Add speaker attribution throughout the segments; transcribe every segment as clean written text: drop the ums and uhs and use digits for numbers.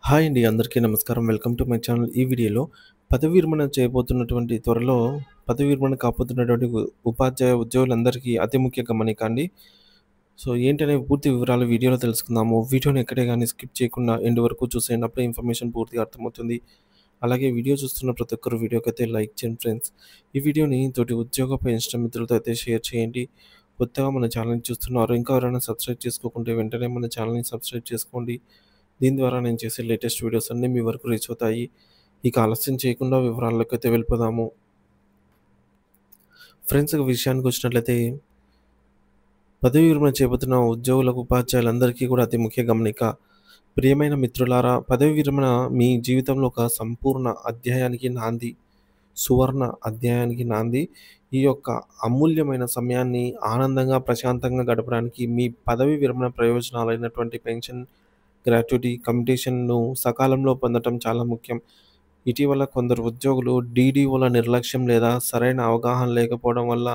Speaker 1: Hi అండి. అందరికీ నమస్కారం. Welcome to my channel. ఈ వీడియోలో పదవి విరమణ చేయబోతున్నటువంటి త్వరలో పదవి విరమణ కాబోతున్నటువంటి ఉపాధ్యాయ ఉద్యోగులందరికీ అతి ముఖ్య గమనిక అండి. సో, ఏంటనే పూర్తి వివరాలు వీడియోలో తెలుసుకుందాము. వీడియోని ఎక్కడే గాని స్కిప్ చేయకుండా ఎండ్ వరకు చూసేయండి. అప్పుడే ఇన్ఫర్మేషన్ పూర్తిగా అర్థమవుతుంది. అలాగే వీడియో చూస్తున్న ప్రతి ఒక్కరు వీడియోకైతే లైక్ చేయండి ఫ్రెండ్స్. ఈ వీడియోని తోటి ఉద్యోగపై ఇష్ట మిత్రులతో అయితే షేర్ చేయండి. కొత్తగా మన ఛానల్‌ని చూస్తున్నారు. ఇంకా ఎవరైనా సబ్స్క్రైబ్ చేసుకోకుంటే వెంటనే మన ఛానల్‌ని సబ్స్క్రైబ్ చేసుకోండి. దీని ద్వారా నేను చేసే లేటెస్ట్ వీడియోస్ అన్నీ మీ వరకు రీచ్ అవుతాయి. ఇక ఆలస్యం చేయకుండా వివరాల్లోకైతే వెళ్ళిపోదాము. ఫ్రెండ్స్, ఇక విషయానికొచ్చినట్లయితే పదవీ విరమణ చేయబోతున్న ఉద్యోగులకు, ఉపాధ్యాయులందరికీ కూడా అతి ముఖ్య గమనిక. ప్రియమైన మిత్రులారా, పదవీ విరమణ మీ జీవితంలో ఒక సంపూర్ణ అధ్యాయానికి నాంది. సువర్ణ అధ్యాయానికి నాంది. ఈ యొక్క అమూల్యమైన సమయాన్ని ఆనందంగా, ప్రశాంతంగా గడపడానికి మీ పదవీ విరమణ ప్రయోజనాలైనటువంటి పెన్షన్, గ్రాట్యుటీ, కమ్యుటేషన్‌ను సకాలంలో పొందటం చాలా ముఖ్యం. ఇటీవల కొందరు ఉద్యోగులు డీడీఓల నిర్లక్ష్యం లేదా సరైన అవగాహన లేకపోవడం వల్ల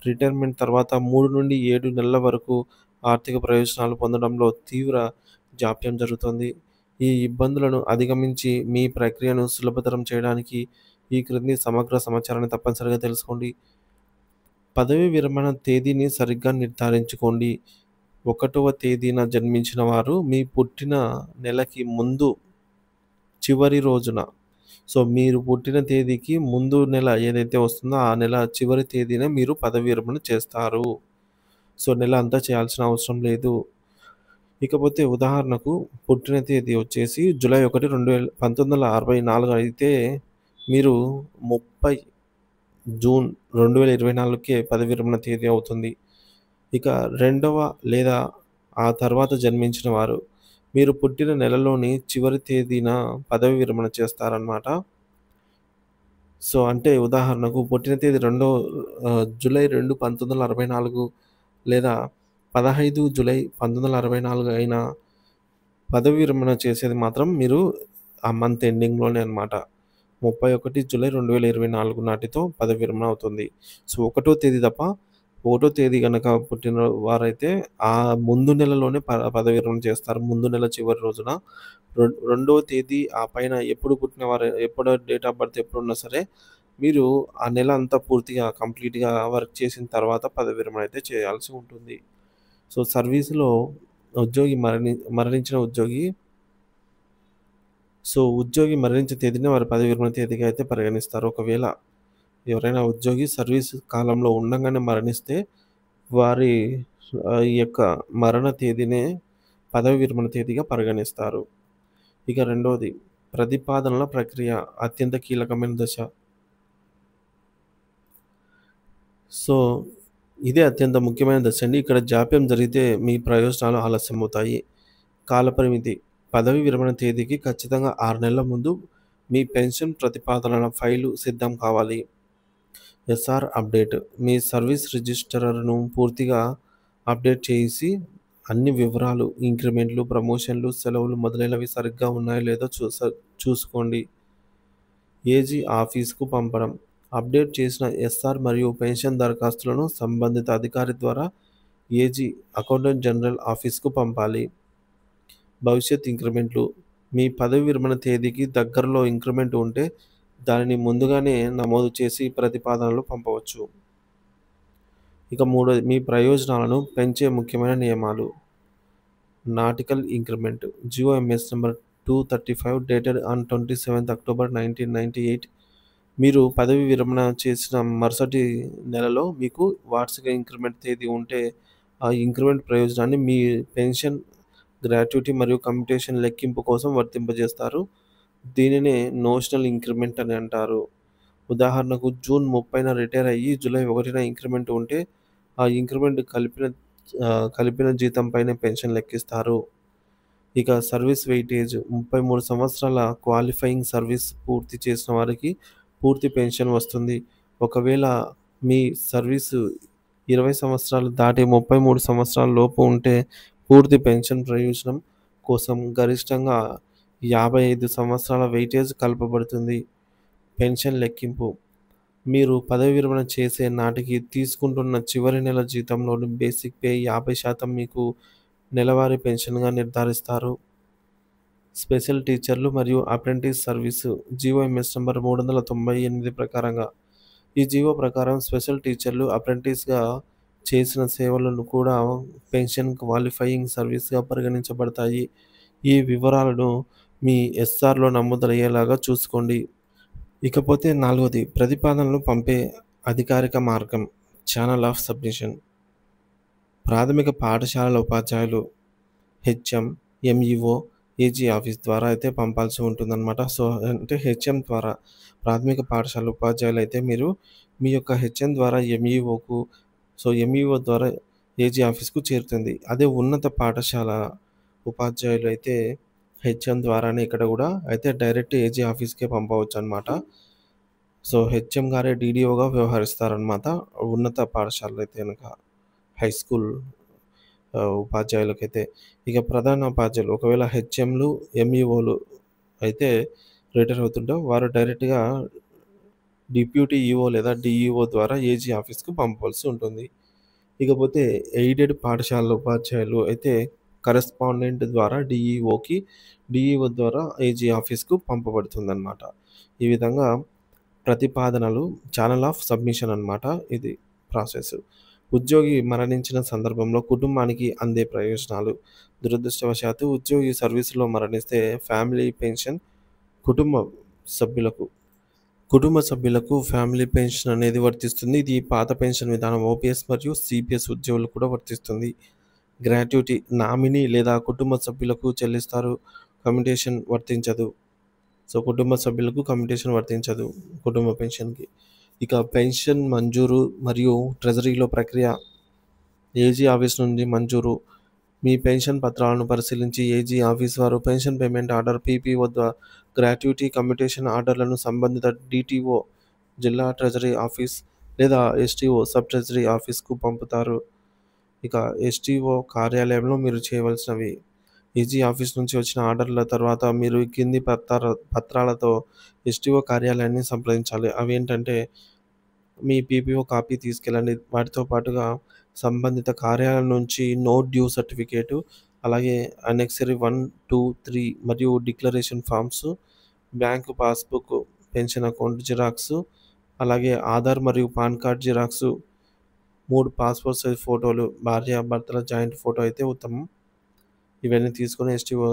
Speaker 1: రిటైర్మెంట్ తర్వాత 3-7 నెలల వరకు ఆర్థిక ప్రయోజనాలు పొందడంలో తీవ్ర జాప్యం జరుగుతోంది. ఈ ఇబ్బందులను అధిగమించి మీ ప్రక్రియను సులభతరం చేయడానికి ఈ క్రింది సమగ్ర సమాచారాన్ని తప్పనిసరిగా తెలుసుకోండి. పదవీ విరమణ తేదీని సరిగ్గా నిర్ధారించుకోండి. 1వ తేదీన జన్మించిన వారు మీ పుట్టిన నెలకి ముందు చివరి రోజున, సో, మీరు పుట్టిన తేదీకి ముందు నెల ఏదైతే వస్తుందో ఆ నెల చివరి తేదీన మీరు పదవీ విరమణ చేస్తారు. సో, నెల అంతా చేయాల్సిన అవసరం లేదు. ఇకపోతే ఉదాహరణకు పుట్టిన తేదీ వచ్చేసి జూలై 1, 1964 అయితే మీరు 30 జూన్ 2024కే పదవీ విరమణ తేదీ అవుతుంది. ఇక రెండవ లేదా ఆ తర్వాత జన్మించిన వారు మీరు పుట్టిన నెలలోని చివరి తేదీన పదవీ విరమణ చేస్తారనమాట. సో, అంటే ఉదాహరణకు పుట్టిన తేదీ జూలై 2, 1964 లేదా 15 జూలై 1964 అయినా పదవీ విరమణ చేసేది మాత్రం మీరు ఆ మంత్ ఎండింగ్‌లోనే అనమాట. 31 జూలై 2024 నాటితో పదవీ విరమణ అవుతుంది. సో, ఒకటో తేదీ తప్ప, ఒకటో తేదీ గనక పుట్టిన వారైతే ఆ ముందు నెలలోనే పదవీ విరమణ చేస్తారు. ముందు నెల చివరి రోజున. రెండవ తేదీ ఆ పైన ఎప్పుడు పుట్టిన వారు, ఎప్పుడో డేట్ ఆఫ్ బర్త్ ఎప్పుడున్నా సరే, మీరు ఆ నెల అంతా పూర్తిగా కంప్లీట్‌గా వర్క్ చేసిన తర్వాత పదవీ విరమణ అయితే చేయాల్సి ఉంటుంది. సో, సర్వీస్‌లో మరణించిన ఉద్యోగి మరణించిన తేదీని వారి పదవీ విరమణ తేదీగా అయితే పరిగణిస్తారు. ఒకవేళ ఎవరైనా ఉద్యోగి సర్వీస్ కాలంలో ఉండంగానే మరణిస్తే వారి ఈ యొక్క మరణ తేదీనే పదవీ విరమణ తేదీగా పరిగణిస్తారు. ఇక రెండోది ప్రతిపాదనల ప్రక్రియ అత్యంత కీలకమైన దశ. సో, ఇదే అత్యంత ముఖ్యమైన దశ అండి. ఇక్కడ జాప్యం జరిగితే మీ ప్రయోజనాలు ఆలస్యమవుతాయి. కాలపరిమితి పదవీ విరమణ తేదీకి ఖచ్చితంగా 6 నెలల ముందు మీ పెన్షన్ ప్రతిపాదనల ఫైలు సిద్ధం కావాలి. ఎస్ఆర్ అప్డేట్ మీ సర్వీస్ రిజిస్టర్‌ను పూర్తిగా అప్డేట్ చేసి అన్ని వివరాలు, ఇంక్రిమెంట్లు, ప్రమోషన్లు, సెలవులు మొదలైనవి సరిగ్గా ఉన్నాయో లేదో చూసుకోండి. ఏజీ ఆఫీస్‌కు పంపడం అప్డేట్ చేసిన ఎస్ఆర్ మరియు పెన్షన్ దరఖాస్తులను సంబంధిత అధికారి ద్వారా ఏజీ అకౌంటెంట్ జనరల్ ఆఫీస్‌కు పంపాలి. భవిష్యత్ ఇంక్రిమెంట్లు మీ పదవి విరమణ తేదీకి దగ్గరలో ఇంక్రిమెంట్ ఉంటే దానిని ముందుగానే నమోదు చేసి ప్రతిపాదనలు పంపవచ్చు. ఇక మూడోది మీ ప్రయోజనాలను పెంచే ముఖ్యమైన నియమాలు. Nautical increment GOMS number 235 dated on 27th October 1998. మీరు పదవి విరమణ చేసిన మరుసటి నెలలో మీకు వార్షిక ఇంక్రిమెంట్ తేదీ ఉంటే ఆ ఇంక్రిమెంట్ ప్రయోజనాన్ని మీ పెన్షన్, గ్రాట్యుటీ మరియు కమ్యుటేషన్ లెక్కింపు కోసం వర్తింపజేస్తారు. దీనినే నోషనల్ ఇంక్రిమెంట్ అని అంటారు. ఉదాహరణకు జూన్ 30న రిటైర్ అయ్యి జూలై 1న ఇంక్రిమెంట్ ఉంటే ఆ ఇంక్రిమెంట్ కలిపిన జీతం పైనే పెన్షన్ లెక్కిస్తారు. ఇక సర్వీస్ వెయిటేజ్ 33 సంవత్సరాల క్వాలిఫైయింగ్ సర్వీస్ పూర్తి చేసిన వారికి పూర్తి పెన్షన్ వస్తుంది. ఒకవేళ మీ సర్వీసు 20 సంవత్సరాలు దాటి 33 సంవత్సరాల లోపు ఉంటే పూర్తి పెన్షన్ ప్రయోజనం కోసం గరిష్టంగా 55 సంవత్సరాల వెయిటేజ్ కలపబడుతుంది. పెన్షన్ లెక్కింపు మీరు పదవీ విరమణ చేసే నాటికి తీసుకుంటున్న చివరి నెల జీతంలోని బేసిక్ పే 50% మీకు నెలవారీ పెన్షన్‌గా నిర్ధారిస్తారు. స్పెషల్ టీచర్లు మరియు అప్రెంటిస్ సర్వీసు జీవోఎంఎస్ నంబర్ 398 ప్రకారంగా ఈ జీవో ప్రకారం స్పెషల్ టీచర్లు అప్రెంటిస్‌గా చేసిన సేవలను కూడా పెన్షన్ క్వాలిఫైయింగ్ సర్వీస్‌గా పరిగణించబడతాయి. ఈ వివరాలను మీ ఎస్ఆర్‌లో నమోదయ్యేలాగా చూసుకోండి. ఇకపోతే నాలుగోది ప్రతిపాదనలు పంపే అధికారిక మార్గం ఛానల్ ఆఫ్ సబ్మిషన్. ప్రాథమిక పాఠశాలల ఉపాధ్యాయులు హెచ్ఎం, ఎంఈఓ, ఏజీ ఆఫీస్ ద్వారా అయితే పంపాల్సి ఉంటుందన్నమాట. సో, అంటే హెచ్ఎం ద్వారా ప్రాథమిక పాఠశాల ఉపాధ్యాయులైతే మీరు మీ యొక్క హెచ్ఎం ద్వారా ఎంఈఓకు, సో, ఎంఈఓ ద్వారా ఏజీ ఆఫీస్‌కు చేరుతుంది. అదే ఉన్నత పాఠశాల ఉపాధ్యాయులైతే హెచ్ఎం ద్వారానే ఇక్కడ గూడా అయితే డైరెక్ట్ ఏజీ ఆఫీస్‌కే పంపవచ్చనమాట. సో, హెచ్ఎం గారే డీడీఓగా వ్యవహరిస్తారనమాట. ఉన్నత పాఠశాలలైతే గనక హై స్కూల్ ఉపాధ్యాయులకైతే. ఇక ప్రధాన ఉపాధ్యాయులు ఒకవేళ హెచ్ఎంలు, ఎంఈఓలు అయితే రిటైర్ అవుతుంటే వారు డైరెక్ట్‌గా డిప్యూటీ ఈఓ లేదా డీఈఓ ద్వారా ఏజీ ఆఫీస్‌కు పంపవలసి ఉంటుంది. ఇకపోతే ఎయిడెడ్ పాఠశాలల ఉపాధ్యాయులు అయితే కరెస్పాండెంట్ ద్వారా డీఈఓకి, డీఈఓ ద్వారా ఏజీ ఆఫీస్‌కు పంపబడుతుందనమాట. ఈ విధంగా ప్రతిపాదనలు ఛానల్ ఆఫ్ సబ్మిషన్ అనమాట ఇది ప్రాసెస్. ఉద్యోగి మరణించిన సందర్భంలో కుటుంబానికి అందే ప్రయోజనాలు. దురదృష్టవశాత్తు ఉద్యోగి సర్వీస్‌లో మరణిస్తే ఫ్యామిలీ పెన్షన్ కుటుంబ సభ్యులకు కుటుంబ సభ్యులకు ఫ్యామిలీ పెన్షన్ అనేది వర్తిస్తుంది. ఇది పాత పెన్షన్ విధానం ఓపీఎస్ మరియు సీపీఎస్ ఉద్యోగులకు కూడా వర్తిస్తుంది. గ్రాట్యుటీ నామినీ లేదా కుటుంబ సభ్యులకు చెల్లిస్తారు. కమ్యుటేషన్ వర్తించదు. సో, కుటుంబ సభ్యులకు కమ్యుటేషన్ వర్తించదు కుటుంబ పెన్షన్‌కి. ఇక పెన్షన్ మంజూరు మరియు ట్రెజరీలో ప్రక్రియ ఏజీ ఆఫీస్ నుండి మంజూరు. మీ పెన్షన్ పత్రాలను పరిశీలించి ఏజీ ఆఫీస్ వారు pension payment order, PPO gratuity commutation ఆర్డర్‌లను సంబంధిత డీటీఓ, జిల్లా ట్రెజరీ ఆఫీస్ లేదా ఎస్టీఓ సబ్ ట్రెజరీ ఆఫీస్‌కు పంపుతారు. ఇక ఎస్టీఓ కార్యాలయంలో మీరు చేయవలసినవి ఈజీ ఆఫీస్ నుంచి వచ్చిన ఆర్డర్‌ల తర్వాత మీరు ఈ కింది పత్రాలతో ఎస్టీఓ కార్యాలయాన్ని సంప్రదించాలి. అవేంటంటే మీ పీపీఓ కాపీ తీసుకెళ్ళండి. వాటితో పాటుగా సంబంధిత కార్యాలయం నుంచి నో డ్యూ సర్టిఫికేటు, అలాగే అనెక్సరీ 1, 2, 3 మరియు declaration forms, bank passbook, pension account xerox, అలాగే ఆధార్ మరియు PAN card xerox, 3 passport size ఫోటోలు, భార్యాభర్తల జాయింట్ ఫోటో అయితే ఉత్తమం. ఇవన్నీ తీసుకొని ఎస్టీఓ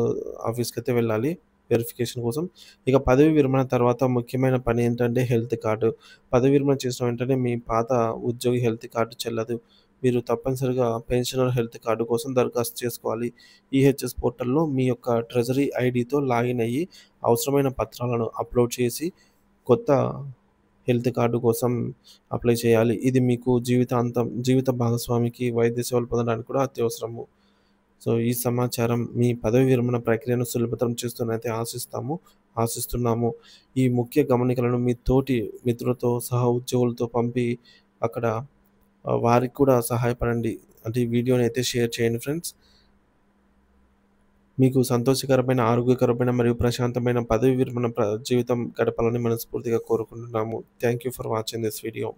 Speaker 1: ఆఫీస్‌కైతే వెళ్ళాలి వెరిఫికేషన్ కోసం. ఇక పదవీ విరమణ తర్వాత ముఖ్యమైన పని ఏంటంటే హెల్త్ కార్డు. పదవీ విరమణ చేసిన వెంటనే మీ పాత ఉద్యోగి హెల్త్ కార్డ్ చెల్లదు. మీరు తప్పనిసరిగా పెన్షనర్ హెల్త్ కార్డ్ కోసం దరఖాస్తు చేసుకోవాలి. ఈహెచ్ఎస్ పోర్టల్‌లో మీ యొక్క ట్రెజరీ ఐడీతో లాగిన్ అయ్యి అవసరమైన పత్రాలను అప్‌లోడ్ చేసి కొత్త హెల్త్ కార్డ్ కోసం అప్లై చేయాలి. ఇది మీకు జీవిత భాగస్వామికి వైద్య సేవలు పొందడానికి కూడా అత్యవసరము. సో, ఈ సమాచారం మీ పదవీ విరమణ ప్రక్రియను సులభతరం చేస్తుందనైతే ఆశిస్తున్నాము. ఈ ముఖ్య గమనికలను మీ తోటి మిత్రులతో, సహ ఉద్యోగులతో పంపి అక్కడ వారికి కూడా సహాయపడండి. అంటే ఈ వీడియోని అయితే షేర్ చేయండి ఫ్రెండ్స్. మీకు సంతోషకరమైన, ఆరోగ్యకరమైన మరియు ప్రశాంతమైన పదవీ విరమణ జీవితం గడపాలని మనస్ఫూర్తిగా కోరుకుంటున్నాము. Thank you for watching this video.